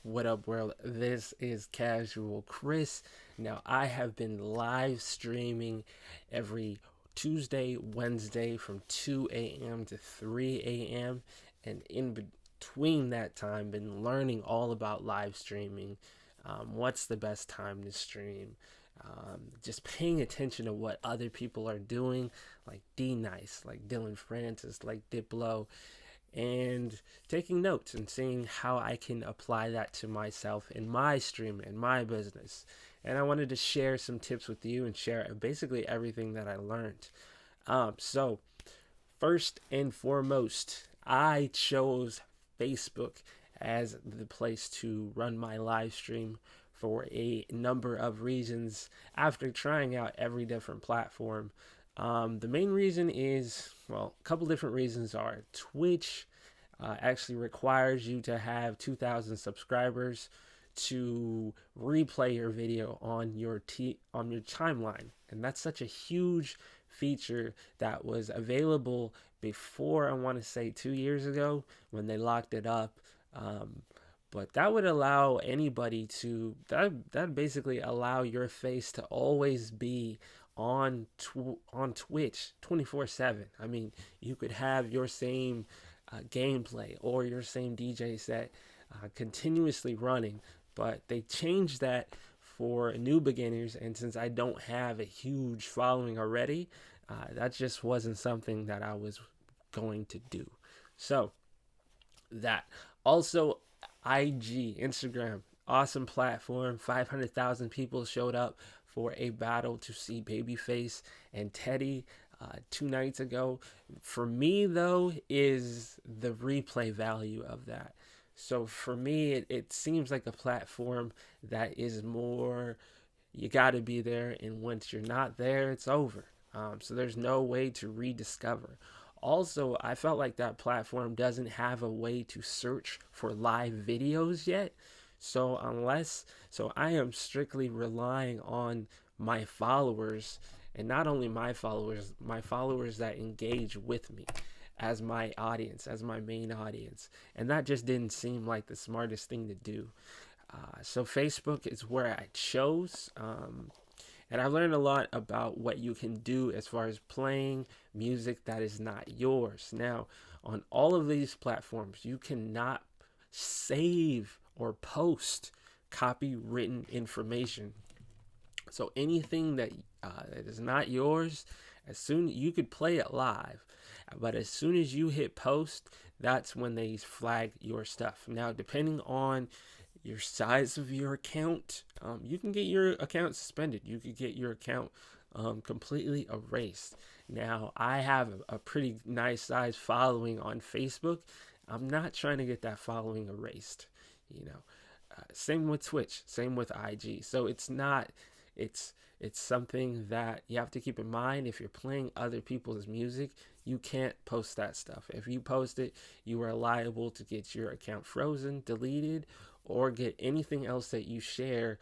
What up, world? This is Casual Chris. Now, I have been live streaming every Tuesday, Wednesday from 2 a.m. to 3 a.m. And in between that time, been learning all about live streaming. What's the best time to stream? Just paying attention to what other people are doing, like D Nice, like Dylan Francis, like Diplo, and taking notes and seeing how I can apply that to myself in my stream and my business. And I wanted to share some tips with you and share basically everything that I learned. So, first and foremost, I chose Facebook as the place to run my live stream for a number of reasons after trying out every different platform. The main reason is, well, a couple different reasons are Twitch actually requires you to have 2,000 subscribers to replay your video on on your timeline, and that's such a huge feature that was available before, I want to say 2 years ago, when they locked it up. But that would allow anybody to that basically allow your face to always be on Twitch 24/7. I mean, you could have your same gameplay or your same DJ set continuously running, but they changed that for new beginners. And since I don't have a huge following already, that just wasn't something that I was going to do. So that also, IG, Instagram, awesome platform. 500,000 people showed up for a battle to see Babyface and Teddy 2 nights ago. For me, though, is the replay value of that. So for me, it seems like a platform that is more, you got to be there, and once you're not there, it's over. So there's no way to rediscover. Also, I felt like that platform doesn't have a way to search for live videos yet. So I am strictly relying on my followers, and not only my followers that engage with me as my audience, as my main audience. And that just didn't seem like the smartest thing to do. So Facebook is where I chose. And I learned a lot about what you can do as far as playing music that is not yours. Now, on all of these platforms, you cannot save or post copywritten information. So anything that is not yours, as soon you could play it live, but as soon as you hit post, that's when they flag your stuff. Now, depending on your size of your account, you can get your account suspended. You could get your account completely erased. Now, I have a pretty nice size following on Facebook. I'm not trying to get that following erased. You know, same with Twitch, same with IG. So it's not, it's something that you have to keep in mind. If you're playing other people's music, you can't post that stuff. If you post it, you are liable to get your account frozen, deleted, or get anything else that you share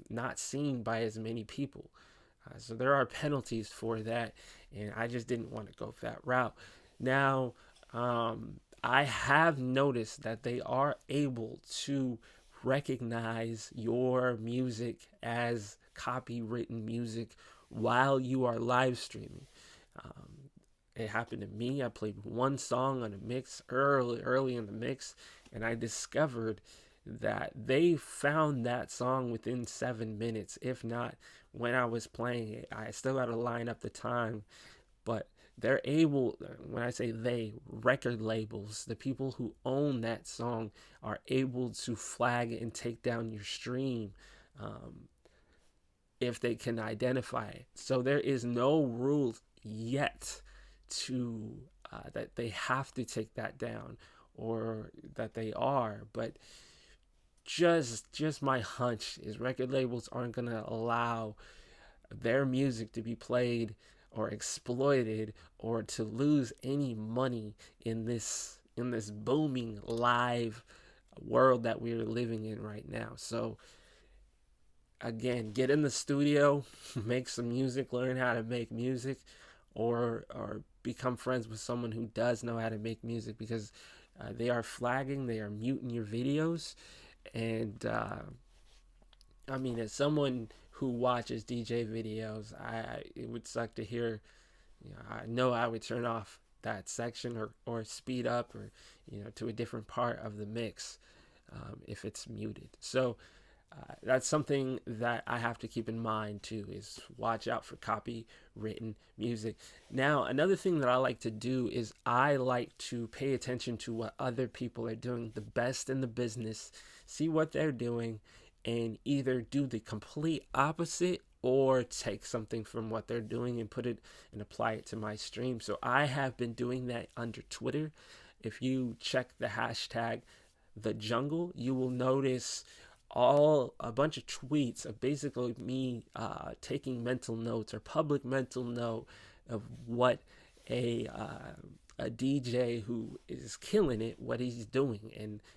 not seen by as many people. So there are penalties for that, and I just didn't want to go that route. Now, I have noticed that they are able to recognize your music as copywritten music while you are live streaming. It happened to me. I played one song on a mix early in the mix, and I discovered that they found that song within 7 minutes, if not when I was playing it. I still got to line up the time, but they're able, when I say they, record labels, the people who own that song are able to flag and take down your stream if they can identify it. So there is no rule yet to that they have to take that down or that they are, but just my hunch is record labels aren't going to allow their music to be played or exploited or to lose any money in this booming live world that we're living in right now. So again, get in the studio, make some music, learn how to make music, or become friends with someone who does know how to make music, because they are flagging, they are muting your videos, And I mean, as someone who watches DJ videos, it would suck to hear. I know I would turn off that section, or speed up, or to a different part of the mix if it's muted. So that's something that I have to keep in mind too, is watch out for copywritten music. Now, another thing that I like to do is I like to pay attention to what other people are doing, the best in the business, see what they're doing, and either do the complete opposite or take something from what they're doing and put it and apply it to my stream. So I have been doing that under Twitter. If you check the hashtag the jungle, you will notice a bunch of tweets of basically me taking mental notes or public mental note of what a DJ who is killing it, what he's doing,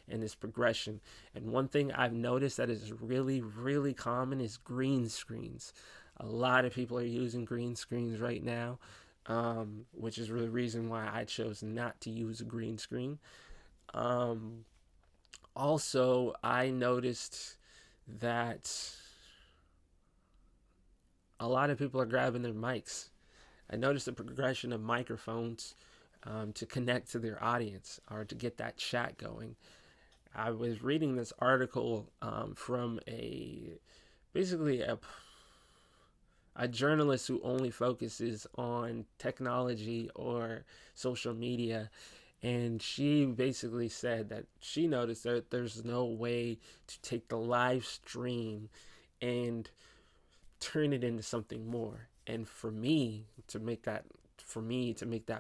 and his progression. And one thing I've noticed that is really, really common is green screens. A lot of people are using green screens right now, which is the reason why I chose not to use a green screen. Also, I noticed that a lot of people are grabbing their mics. I noticed the progression of microphones to connect to their audience or to get that chat going. I was reading this article from basically a journalist who only focuses on technology or social media. And she basically said that she noticed that there's no way to take the live stream and turn it into something more. And for me to make that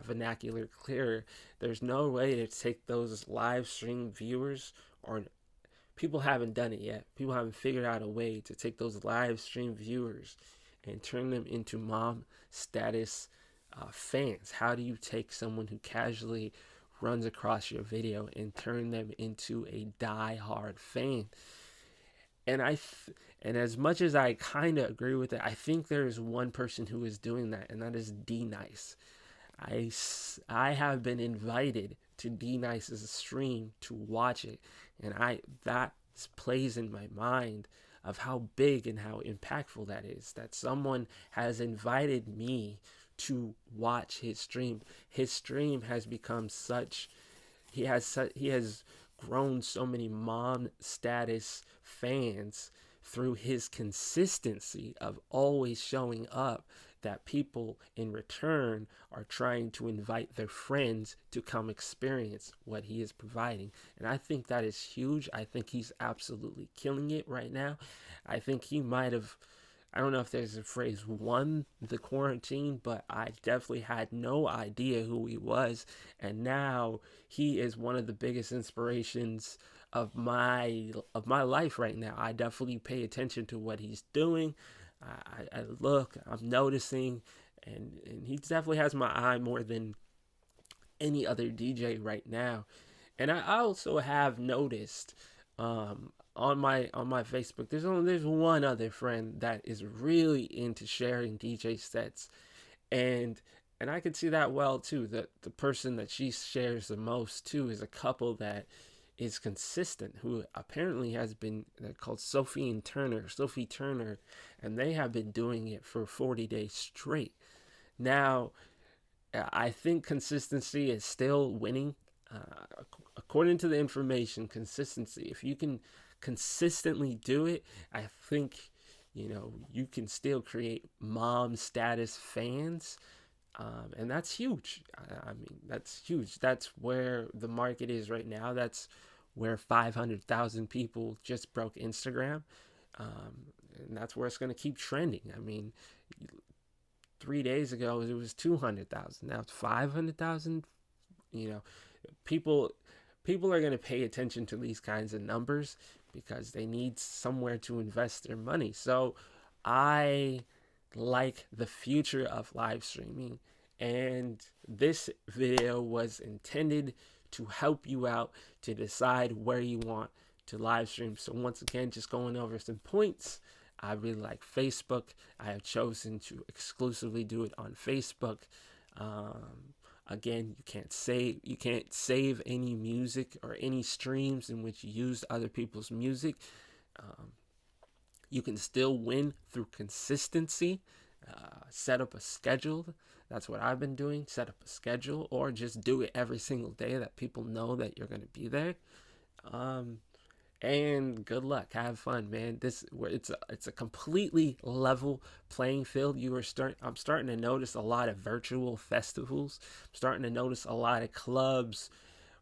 vernacular clearer, there's no way to take those live stream viewers, or people haven't done it yet. People haven't figured out a way to take those live stream viewers and turn them into mom status fans. How do you take someone who casually runs across your video and turn them into a die-hard fan? And and as much as I kind of agree with it, I think there is one person who is doing that, and that is D Nice. I have been invited to D Nice's stream to watch it, and that plays in my mind of how big and how impactful that is. That someone has invited me to watch his stream. His stream has become such. He has grown so many mom status fans through his consistency of always showing up, that people in return are trying to invite their friends to come experience what he is providing. And I think that is huge. I think he's absolutely killing it right now. I think he might have, I don't know if there's a phrase, won the quarantine, but I definitely had no idea who he was. And now he is one of the biggest inspirations of my life right now. I definitely pay attention to what he's doing. I'm noticing, and he definitely has my eye more than any other DJ right now. And I also have noticed on my Facebook, there's one other friend that is really into sharing DJ sets, and I could see that well too. That the person that she shares the most too is a couple that is consistent, who apparently has been, they're called Sophie Turner, and they have been doing it for 40 days straight. Now, I think consistency is still winning. According to the information, consistency, if you can consistently do it, I think you can still create mom status fans. And that's huge. I mean, that's huge. That's where the market is right now. That's where 500,000 people just broke Instagram. And that's where it's going to keep trending. I mean, 3 days ago, it was 200,000. Now it's 500,000. People are going to pay attention to these kinds of numbers because they need somewhere to invest their money. So I like the future of live streaming, and this video was intended to help you out to decide where you want to live stream. So once again, just going over some points. I really like Facebook. I have chosen to exclusively do it on Facebook. Again, you can't save any music or any streams in which you use other people's music. Um, you can still win through consistency. Set up a schedule. That's what I've been doing. Set up a schedule, or just do it every single day that people know that you're going to be there. Um, and good luck. Have fun, man. It's a completely level playing field. I'm starting to notice a lot of virtual festivals. I'm starting to notice a lot of clubs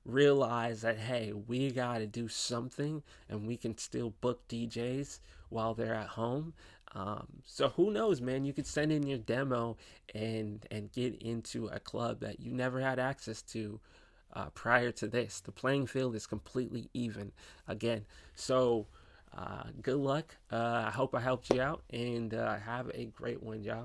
realize that, hey, we got to do something, and we can still book DJs while they're at home. So who knows, man? You could send in your demo and get into a club that you never had access to prior to this. The playing field is completely even again. So good luck. I hope I helped you out, and have a great one, y'all.